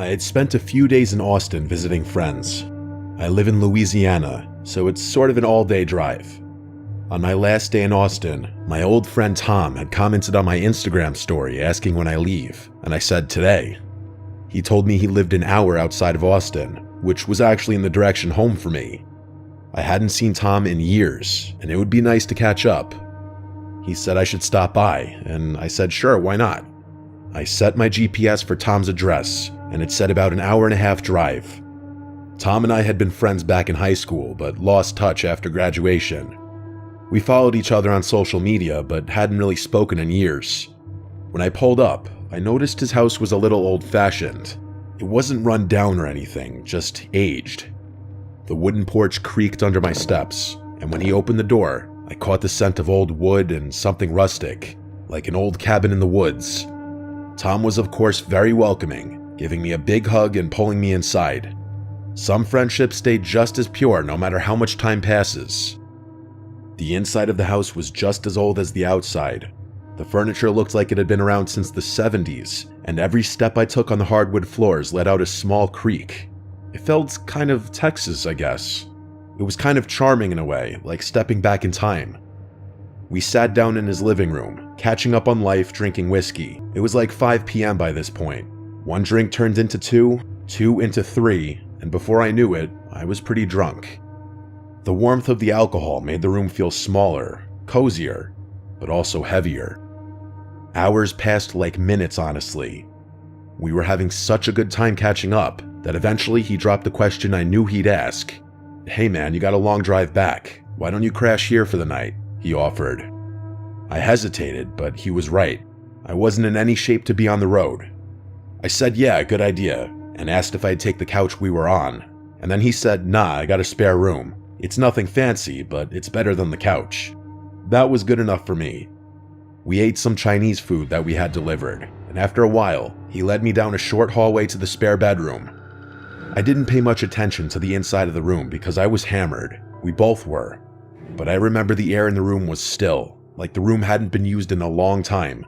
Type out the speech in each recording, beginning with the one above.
I had spent a few days in Austin visiting friends. I live in Louisiana, so it's sort of an all-day drive. On my last day in Austin, my old friend Tom had commented on my Instagram story asking when I leave, and I said today. He told me he lived an hour outside of Austin, which was actually in the direction home for me. I hadn't seen Tom in years, and it would be nice to catch up. He said I should stop by, and I said sure, why not? I set my GPS for Tom's address, and it said about an hour-and-a-half drive. Tom and I had been friends back in high school, but lost touch after graduation. We followed each other on social media, but hadn't really spoken in years. When I pulled up, I noticed his house was a little old-fashioned. It wasn't run down or anything, just aged. The wooden porch creaked under my steps, and when he opened the door, I caught the scent of old wood and something rustic, like an old cabin in the woods. Tom was of course very welcoming, giving me a big hug and pulling me inside. Some friendships stay just as pure no matter how much time passes. The inside of the house was just as old as the outside. The furniture looked like it had been around since the 70s, and every step I took on the hardwood floors led out a small creak. It felt kind of Texas, I guess. It was kind of charming in a way, like stepping back in time. We sat down in his living room, catching up on life, drinking whiskey. It was like 5 p.m. by this point. One drink turned into two into three, and before I knew it, I was pretty drunk. The warmth of the alcohol made the room feel smaller, cozier, but also heavier. Hours passed like minutes, honestly. We were having such a good time catching up that eventually he dropped the question I knew he'd ask. "Hey man, you got a long drive back. Why don't you crash here for the night?" he offered. I hesitated, but he was right. I wasn't in any shape to be on the road. I said yeah, good idea, and asked if I'd take the couch we were on, and then he said, "Nah, I got a spare room. It's nothing fancy, but it's better than the couch." That was good enough for me. We ate some Chinese food that we had delivered, and after a while, he led me down a short hallway to the spare bedroom. I didn't pay much attention to the inside of the room because I was hammered. We both were. But I remember the air in the room was still, like the room hadn't been used in a long time.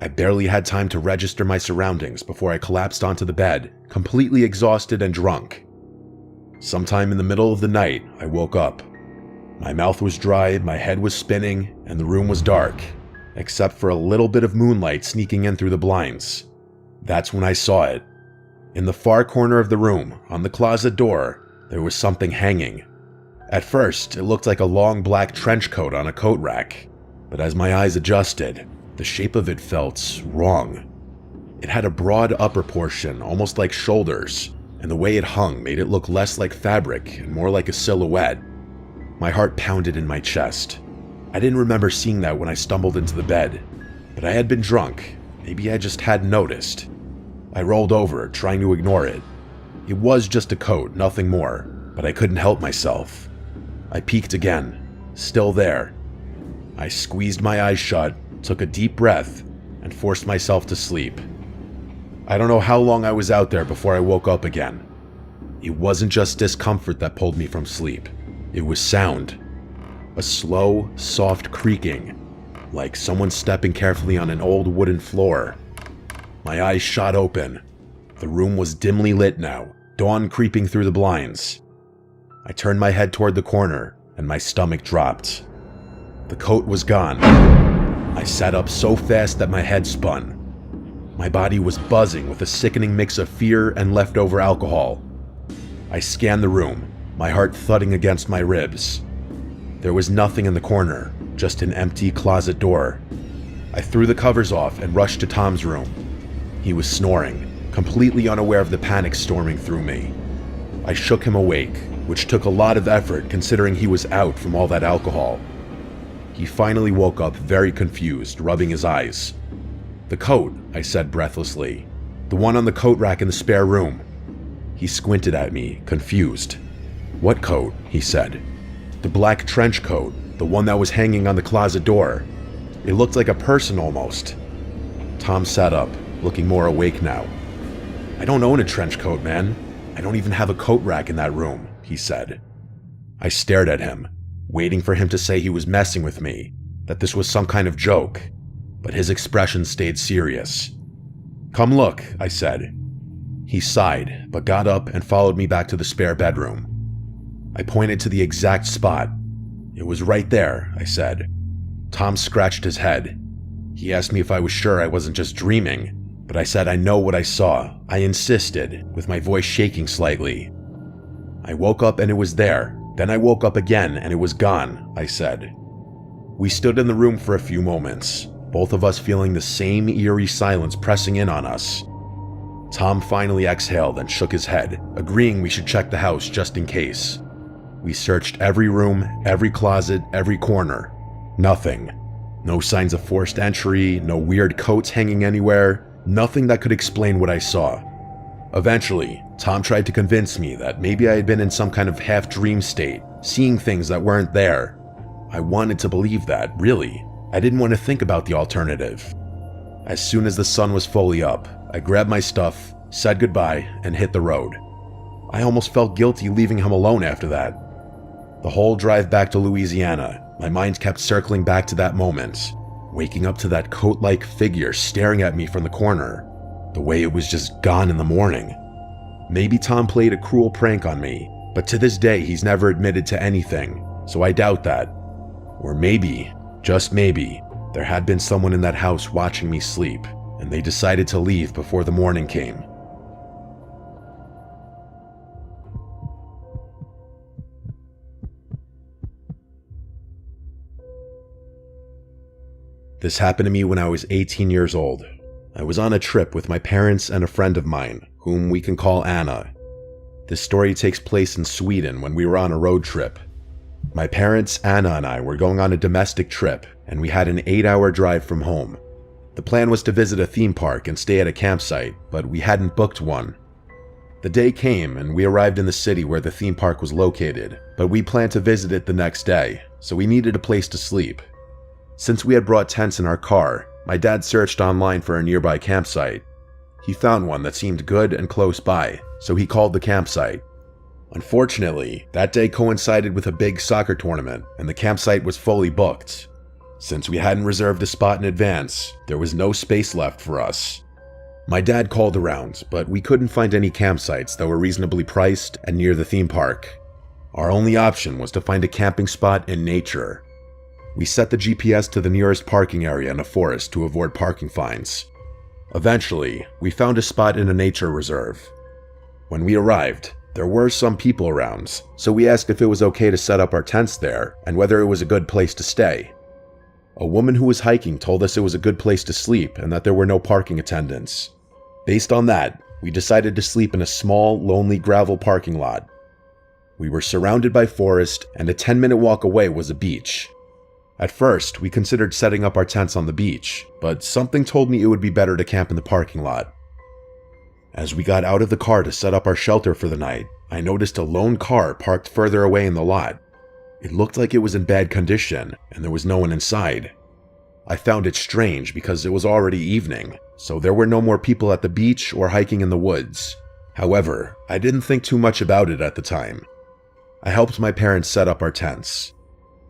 I barely had time to register my surroundings before I collapsed onto the bed, completely exhausted and drunk. Sometime in the middle of the night, I woke up. My mouth was dry, my head was spinning, and the room was dark, except for a little bit of moonlight sneaking in through the blinds. That's when I saw it. In the far corner of the room, on the closet door, there was something hanging. At first, it looked like a long black trench coat on a coat rack, but as my eyes adjusted, the shape of it felt wrong. It had a broad upper portion, almost like shoulders, and the way it hung made it look less like fabric and more like a silhouette. My heart pounded in my chest. I didn't remember seeing that when I stumbled into the bed, but I had been drunk. Maybe I just hadn't noticed. I rolled over, trying to ignore it. It was just a coat, nothing more, but I couldn't help myself. I peeked again, still there. I squeezed my eyes shut, took a deep breath, and forced myself to sleep. I don't know how long I was out there before I woke up again. It wasn't just discomfort that pulled me from sleep. It was sound. A slow, soft creaking, like someone stepping carefully on an old wooden floor. My eyes shot open. The room was dimly lit now, dawn creeping through the blinds. I turned my head toward the corner, and my stomach dropped. The coat was gone. I sat up so fast that my head spun. My body was buzzing with a sickening mix of fear and leftover alcohol. I scanned the room, my heart thudding against my ribs. There was nothing in the corner, just an empty closet door. I threw the covers off and rushed to Tom's room. He was snoring, completely unaware of the panic storming through me. I shook him awake, which took a lot of effort considering he was out from all that alcohol. He finally woke up very confused, rubbing his eyes. "The coat," I said breathlessly. "The one on the coat rack in the spare room." He squinted at me, confused. "What coat?" he said. "The black trench coat, the one that was hanging on the closet door. It looked like a person almost." Tom sat up, looking more awake now. "I don't own a trench coat, man. I don't even have a coat rack in that room," he said. I stared at him, waiting for him to say he was messing with me, that this was some kind of joke, but his expression stayed serious. "Come look," I said. He sighed, but got up and followed me back to the spare bedroom. I pointed to the exact spot. "It was right there," I said. Tom scratched his head. He asked me if I was sure I wasn't just dreaming, but I said I know what I saw. I insisted, with my voice shaking slightly. "I woke up and it was there. Then I woke up again and it was gone," I said. We stood in the room for a few moments, both of us feeling the same eerie silence pressing in on us. Tom finally exhaled and shook his head, agreeing we should check the house just in case. We searched every room, every closet, every corner. Nothing. No signs of forced entry, no weird coats hanging anywhere, nothing that could explain what I saw. Eventually, Tom tried to convince me that maybe I had been in some kind of half-dream state, seeing things that weren't there. I wanted to believe that, really. I didn't want to think about the alternative. As soon as the sun was fully up, I grabbed my stuff, said goodbye, and hit the road. I almost felt guilty leaving him alone after that. The whole drive back to Louisiana, my mind kept circling back to that moment, waking up to that coat-like figure staring at me from the corner, the way it was just gone in the morning. Maybe Tom played a cruel prank on me, but to this day he's never admitted to anything, so I doubt that. Or maybe, just maybe, there had been someone in that house watching me sleep, and they decided to leave before the morning came. This happened to me when I was 18 years old. I was on a trip with my parents and a friend of mine, whom we can call Anna. This story takes place in Sweden when we were on a road trip. My parents, Anna, and I were going on a domestic trip, and we had an 8-hour drive from home. The plan was to visit a theme park and stay at a campsite, but we hadn't booked one. The day came, and we arrived in the city where the theme park was located, but we planned to visit it the next day, so we needed a place to sleep. Since we had brought tents in our car, my dad searched online for a nearby campsite. He found one that seemed good and close by, so he called the campsite. Unfortunately, that day coincided with a big soccer tournament, and the campsite was fully booked. Since we hadn't reserved a spot in advance, there was no space left for us. My dad called around, but we couldn't find any campsites that were reasonably priced and near the theme park. Our only option was to find a camping spot in nature. We set the GPS to the nearest parking area in a forest to avoid parking fines. Eventually, we found a spot in a nature reserve. When we arrived, there were some people around, so we asked if it was okay to set up our tents there and whether it was a good place to stay. A woman who was hiking told us it was a good place to sleep and that there were no parking attendants. Based on that, we decided to sleep in a small, lonely gravel parking lot. We were surrounded by forest, and a 10-minute walk away was a beach. At first, we considered setting up our tents on the beach, but something told me it would be better to camp in the parking lot. As we got out of the car to set up our shelter for the night, I noticed a lone car parked further away in the lot. It looked like it was in bad condition, and there was no one inside. I found it strange because it was already evening, so there were no more people at the beach or hiking in the woods. However, I didn't think too much about it at the time. I helped my parents set up our tents.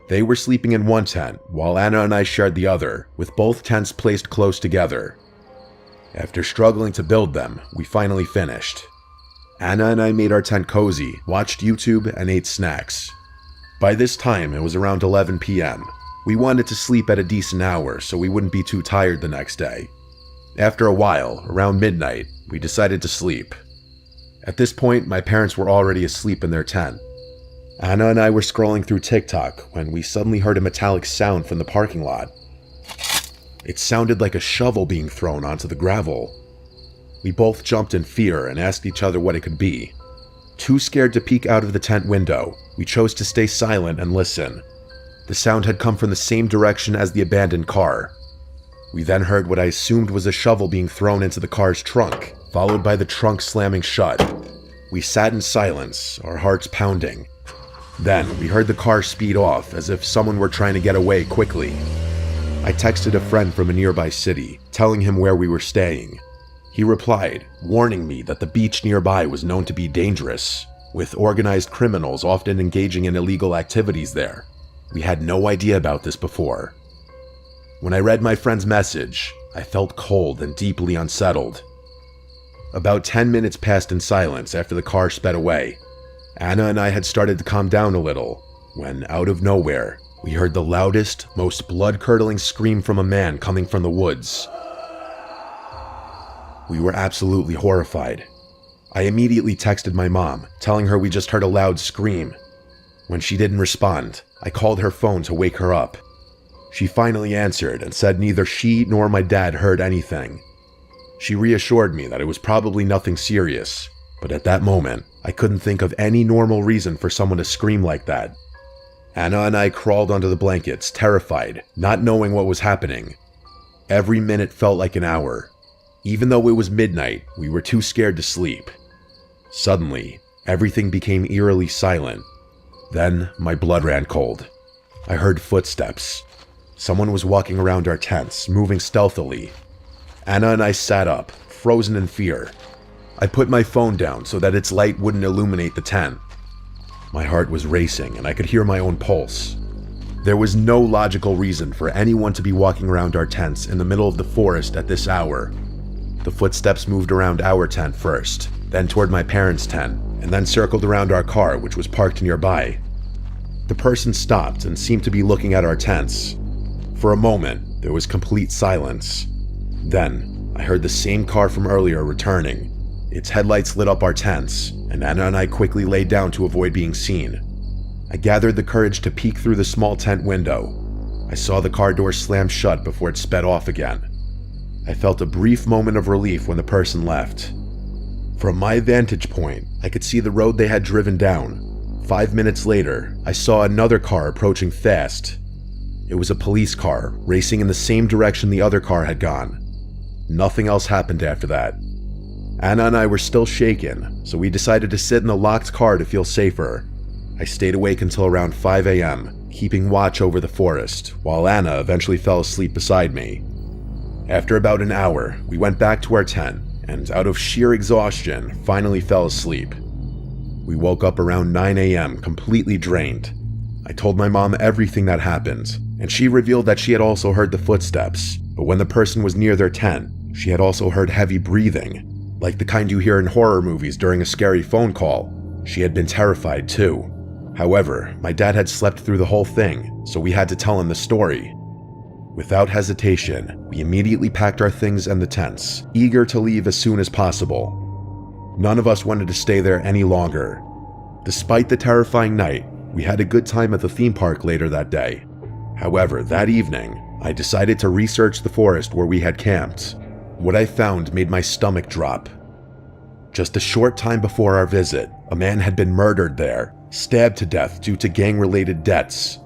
They were sleeping in one tent, while Anna and I shared the other, with both tents placed close together. After struggling to build them, we finally finished. Anna and I made our tent cozy, watched YouTube, and ate snacks. By this time, it was around 11 p.m. We wanted to sleep at a decent hour so we wouldn't be too tired the next day. After a while, around midnight, we decided to sleep. At this point, my parents were already asleep in their tent. Anna and I were scrolling through TikTok when we suddenly heard a metallic sound from the parking lot. It sounded like a shovel being thrown onto the gravel. We both jumped in fear and asked each other what it could be. Too scared to peek out of the tent window, we chose to stay silent and listen. The sound had come from the same direction as the abandoned car. We then heard what I assumed was a shovel being thrown into the car's trunk, followed by the trunk slamming shut. We sat in silence, our hearts pounding. Then we heard the car speed off as if someone were trying to get away quickly. I texted a friend from a nearby city, telling him where we were staying. He replied, warning me that the beach nearby was known to be dangerous, with organized criminals often engaging in illegal activities there. We had no idea about this before. When I read my friend's message, I felt cold and deeply unsettled. About 10 minutes passed in silence after the car sped away. Anna and I had started to calm down a little when, out of nowhere, we heard the loudest, most blood-curdling scream from a man coming from the woods. We were absolutely horrified. I immediately texted my mom, telling her we just heard a loud scream. When she didn't respond, I called her phone to wake her up. She finally answered and said neither she nor my dad heard anything. She reassured me that it was probably nothing serious, but at that moment, I couldn't think of any normal reason for someone to scream like that. Anna and I crawled under the blankets, terrified, not knowing what was happening. Every minute felt like an hour. Even though it was midnight, we were too scared to sleep. Suddenly, everything became eerily silent. Then, my blood ran cold. I heard footsteps. Someone was walking around our tents, moving stealthily. Anna and I sat up, frozen in fear. I put my phone down so that its light wouldn't illuminate the tent. My heart was racing and I could hear my own pulse. There was no logical reason for anyone to be walking around our tents in the middle of the forest at this hour. The footsteps moved around our tent first, then toward my parents' tent, and then circled around our car, which was parked nearby. The person stopped and seemed to be looking at our tents. For a moment, there was complete silence. Then, I heard the same car from earlier returning. Its headlights lit up our tents, and Anna and I quickly laid down to avoid being seen. I gathered the courage to peek through the small tent window. I saw the car door slam shut before it sped off again. I felt a brief moment of relief when the person left. From my vantage point, I could see the road they had driven down. 5 minutes later, I saw another car approaching fast. It was a police car, racing in the same direction the other car had gone. Nothing else happened after that. Anna and I were still shaken, so we decided to sit in the locked car to feel safer. I stayed awake until around 5 a.m., keeping watch over the forest, while Anna eventually fell asleep beside me. After about an hour, we went back to our tent, and out of sheer exhaustion, finally fell asleep. We woke up around 9 a.m., completely drained. I told my mom everything that happened, and she revealed that she had also heard the footsteps, but when the person was near their tent, she had also heard heavy breathing, like the kind you hear in horror movies during a scary phone call. She had been terrified too. However, my dad had slept through the whole thing, so we had to tell him the story. Without hesitation, we immediately packed our things and the tents, eager to leave as soon as possible. None of us wanted to stay there any longer. Despite the terrifying night, we had a good time at the theme park later that day. However, that evening, I decided to research the forest where we had camped. What I found made my stomach drop. Just a short time before our visit, a man had been murdered there, stabbed to death due to gang-related debts.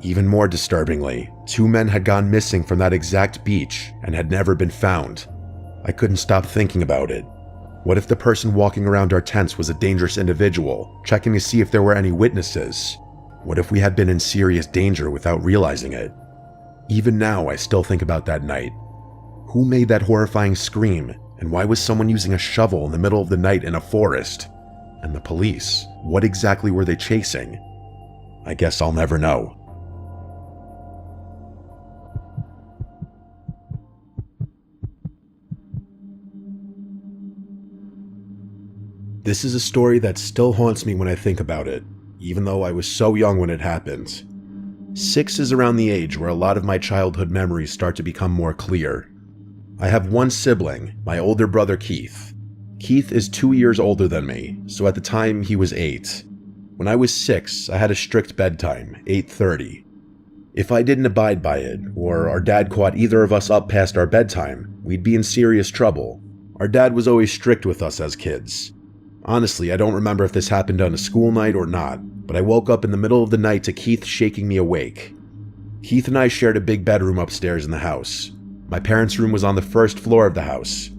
Even more disturbingly, 2 men had gone missing from that exact beach and had never been found. I couldn't stop thinking about it. What if the person walking around our tents was a dangerous individual, checking to see if there were any witnesses? What if we had been in serious danger without realizing it? Even now, I still think about that night. Who made that horrifying scream, and why was someone using a shovel in the middle of the night in a forest? And the police, what exactly were they chasing? I guess I'll never know. This is a story that still haunts me when I think about it, even though I was so young when it happened. 6 is around the age where a lot of my childhood memories start to become more clear. I have one sibling, my older brother Keith. Keith is 2 years older than me, so at the time he was 8. When I was 6, I had a strict bedtime, 8:30. If I didn't abide by it, or our dad caught either of us up past our bedtime, we'd be in serious trouble. Our dad was always strict with us as kids. Honestly, I don't remember if this happened on a school night or not, but I woke up in the middle of the night to Keith shaking me awake. Keith and I shared a big bedroom upstairs in the house. My parents' room was on the first floor of the house.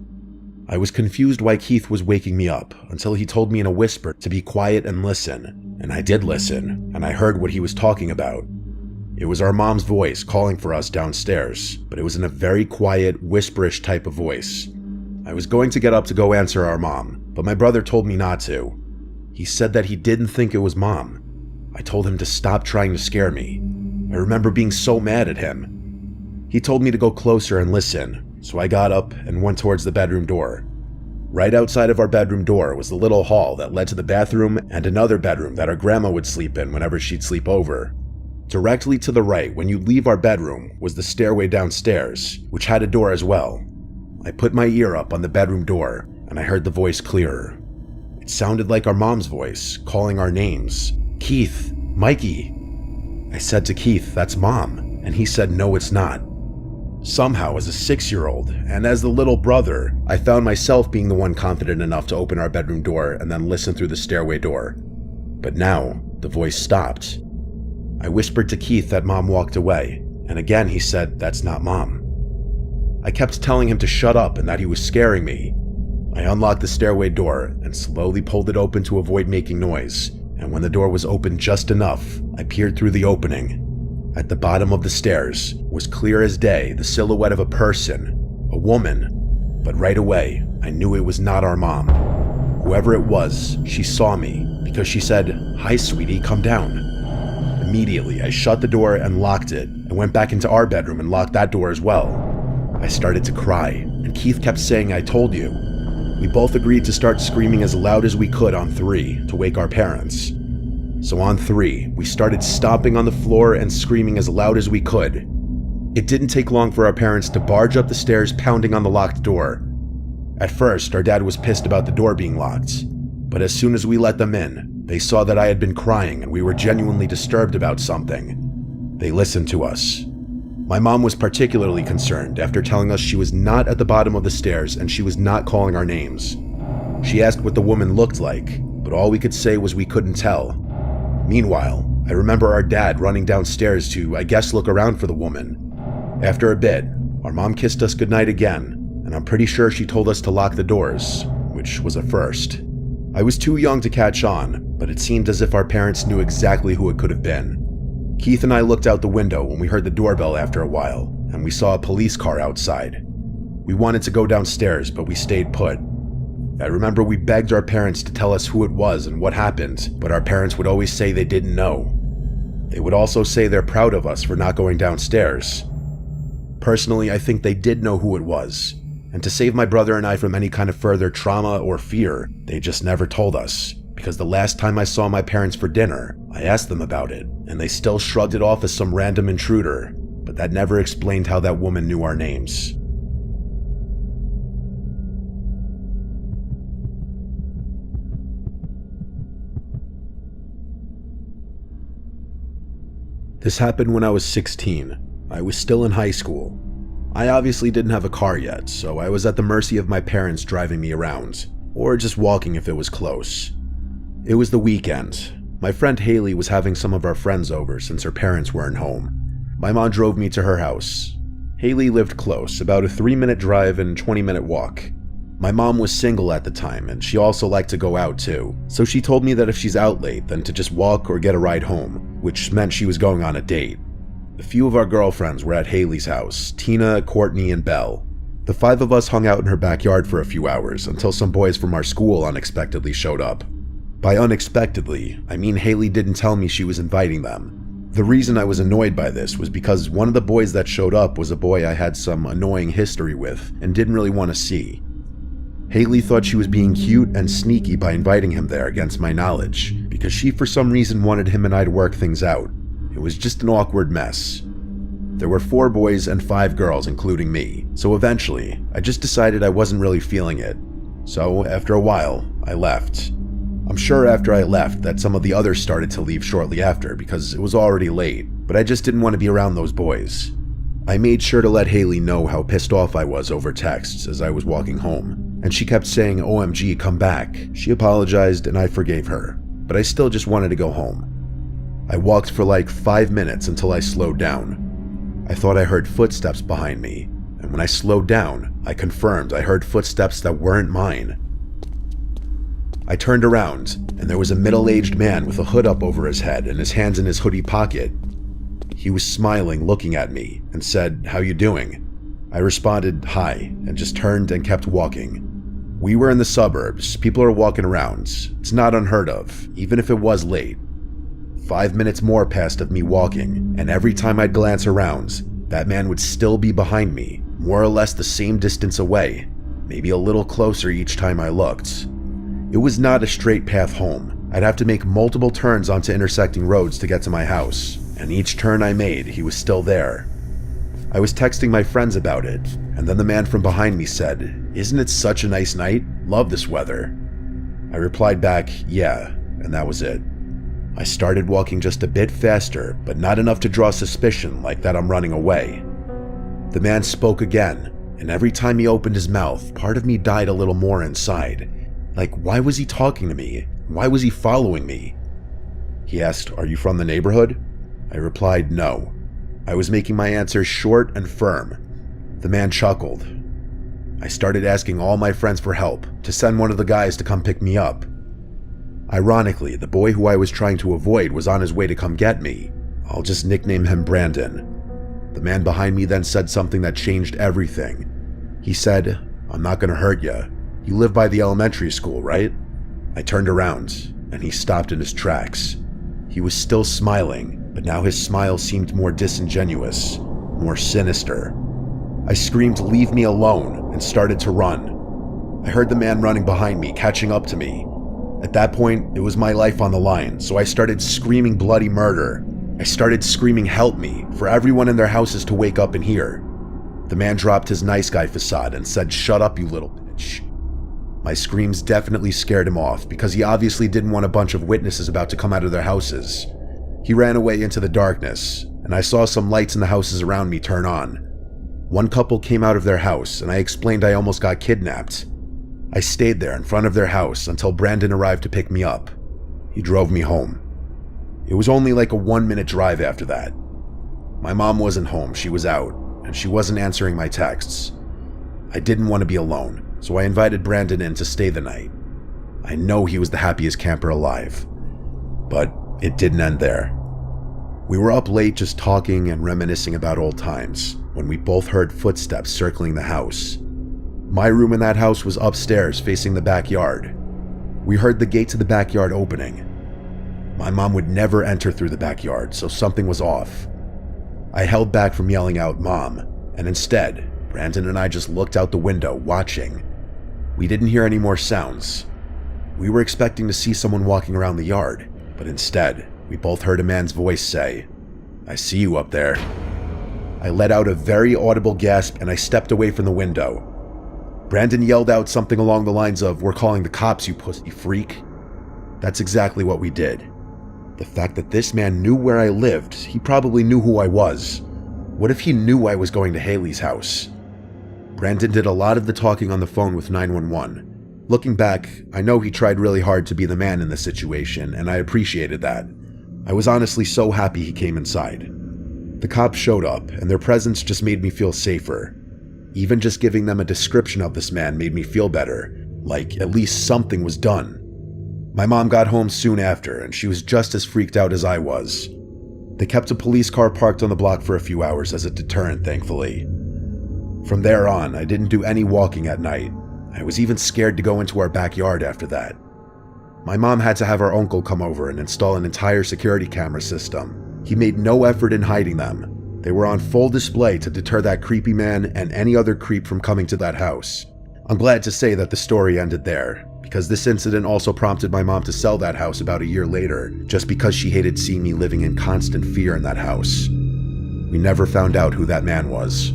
I was confused why Keith was waking me up, until he told me in a whisper to be quiet and listen, and I did listen, and I heard what he was talking about. It was our mom's voice calling for us downstairs, but it was in a very quiet, whisperish type of voice. I was going to get up to go answer our mom, but my brother told me not to. He said that he didn't think it was Mom. I told him to stop trying to scare me. I remember being so mad at him. He told me to go closer and listen, so I got up and went towards the bedroom door. Right outside of our bedroom door was the little hall that led to the bathroom and another bedroom that our grandma would sleep in whenever she'd sleep over. Directly to the right, when you leave our bedroom, was the stairway downstairs, which had a door as well. I put my ear up on the bedroom door, and I heard the voice clearer. It sounded like our mom's voice, calling our names. "Keith, Mikey." I said to Keith, "That's Mom," and he said, "No, it's not." Somehow, as a 6-year-old, and as the little brother, I found myself being the one confident enough to open our bedroom door and then listen through the stairway door. But now, the voice stopped. I whispered to Keith that Mom walked away, and again he said, "That's not Mom." I kept telling him to shut up and that he was scaring me. I unlocked the stairway door and slowly pulled it open to avoid making noise, and when the door was open just enough, I peered through the opening. At the bottom of the stairs was clear as day the silhouette of a person, a woman, but right away I knew it was not our mom. Whoever it was, she saw me because she said, "Hi sweetie, come down." Immediately I shut the door and locked it and went back into our bedroom and locked that door as well. I started to cry, and Keith kept saying, "I told you." We both agreed to start screaming as loud as we could on 3 to wake our parents. So on 3, we started stomping on the floor and screaming as loud as we could. It didn't take long for our parents to barge up the stairs pounding on the locked door. At first, our dad was pissed about the door being locked, but as soon as we let them in, they saw that I had been crying and we were genuinely disturbed about something. They listened to us. My mom was particularly concerned after telling us she was not at the bottom of the stairs and she was not calling our names. She asked what the woman looked like, but all we could say was we couldn't tell. Meanwhile, I remember our dad running downstairs to, I guess, look around for the woman. After a bit, our mom kissed us goodnight again, and I'm pretty sure she told us to lock the doors, which was a first. I was too young to catch on, but it seemed as if our parents knew exactly who it could have been. Keith and I looked out the window when we heard the doorbell after a while, and we saw a police car outside. We wanted to go downstairs, but we stayed put. I remember we begged our parents to tell us who it was and what happened, but our parents would always say they didn't know. They would also say they're proud of us for not going downstairs. Personally, I think they did know who it was, and to save my brother and I from any kind of further trauma or fear, they just never told us, because the last time I saw my parents for dinner, I asked them about it, and they still shrugged it off as some random intruder, but that never explained how that woman knew our names. This happened when I was 16. I was still in high school. I obviously didn't have a car yet, so I was at the mercy of my parents driving me around, or just walking if it was close. It was the weekend. My friend Haley was having some of our friends over since her parents weren't home. My mom drove me to her house. Haley lived close, about a 3-minute drive and 20-minute walk. My mom was single at the time, and she also liked to go out too, so she told me that if she's out late, then to just walk or get a ride home, which meant she was going on a date. A few of our girlfriends were at Haley's house, Tina, Courtney, and Belle. The 5 of us hung out in her backyard for a few hours until some boys from our school unexpectedly showed up. By unexpectedly, I mean Haley didn't tell me she was inviting them. The reason I was annoyed by this was because one of the boys that showed up was a boy I had some annoying history with and didn't really want to see. Haley thought she was being cute and sneaky by inviting him there against my knowledge, because she for some reason wanted him and I to work things out. It was just an awkward mess. There were 4 boys and 5 girls, including me, so eventually, I just decided I wasn't really feeling it. So, after a while, I left. I'm sure after I left that some of the others started to leave shortly after because it was already late, but I just didn't want to be around those boys. I made sure to let Haley know how pissed off I was over texts as I was walking home, and she kept saying, "OMG, come back." She apologized and I forgave her, but I still just wanted to go home. I walked for like 5 minutes until I slowed down. I thought I heard footsteps behind me, and when I slowed down, I confirmed I heard footsteps that weren't mine. I turned around, and there was a middle-aged man with a hood up over his head and his hands in his hoodie pocket. He was smiling, looking at me, and said, "How you doing?" I responded, "Hi," and just turned and kept walking. We were in the suburbs, people are walking around. It's not unheard of, even if it was late. 5 minutes more passed of me walking, and every time I'd glance around, that man would still be behind me, more or less the same distance away. maybe a little closer each time I looked. It was not a straight path home. I'd have to make multiple turns onto intersecting roads to get to my house, and each turn I made, he was still there. I was texting my friends about it, and then the man from behind me said, "Isn't it such a nice night? Love this weather." I replied back, "Yeah," and that was it. I started walking just a bit faster, but not enough to draw suspicion like that I'm running away. The man spoke again, and every time he opened his mouth, part of me died a little more inside. Like, why was he talking to me? Why was he following me? He asked, "Are you from the neighborhood?" I replied, "No." I was making my answers short and firm. The man chuckled. I started asking all my friends for help, to send one of the guys to come pick me up. Ironically, the boy who I was trying to avoid was on his way to come get me. I'll just nickname him Brandon. The man behind me then said something that changed everything. He said, "I'm not gonna hurt you. You live by the elementary school, right?" I turned around, and he stopped in his tracks. He was still smiling, but now his smile seemed more disingenuous, more sinister. I screamed, "Leave me alone," and started to run. I heard the man running behind me, catching up to me. At that point, it was my life on the line, so I started screaming bloody murder. I started screaming, "Help me," for everyone in their houses to wake up and hear. The man dropped his nice guy facade and said, "Shut up, you little bitch." My screams definitely scared him off, because he obviously didn't want a bunch of witnesses about to come out of their houses. He ran away into the darkness, and I saw some lights in the houses around me turn on. One couple came out of their house, and I explained I almost got kidnapped. I stayed there in front of their house until Brandon arrived to pick me up. He drove me home. It was only like a 1-minute drive after that. My mom wasn't home, she was out, and she wasn't answering my texts. I didn't want to be alone, so I invited Brandon in to stay the night. I know he was the happiest camper alive. But it didn't end there. We were up late just talking and reminiscing about old times when we both heard footsteps circling the house. My room in that house was upstairs facing the backyard. We heard the gate to the backyard opening. My mom would never enter through the backyard, so something was off. I held back from yelling out, "Mom," and instead, Brandon and I just looked out the window, watching. We didn't hear any more sounds. We were expecting to see someone walking around the yard, but instead, we both heard a man's voice say, "I see you up there." I let out a very audible gasp and I stepped away from the window. Brandon yelled out something along the lines of, "We're calling the cops, you pussy freak." That's exactly what we did. The fact that this man knew where I lived, he probably knew who I was. What if he knew I was going to Haley's house? Brandon did a lot of the talking on the phone with 911. Looking back, I know he tried really hard to be the man in the situation, and I appreciated that. I was honestly so happy he came inside. The cops showed up, and their presence just made me feel safer. Even just giving them a description of this man made me feel better, like at least something was done. My mom got home soon after, and she was just as freaked out as I was. They kept a police car parked on the block for a few hours as a deterrent, thankfully. From there on, I didn't do any walking at night. I was even scared to go into our backyard after that. My mom had to have our uncle come over and install an entire security camera system. He made no effort in hiding them. They were on full display to deter that creepy man and any other creep from coming to that house. I'm glad to say that the story ended there, because this incident also prompted my mom to sell that house about a year later, just because she hated seeing me living in constant fear in that house. We never found out who that man was.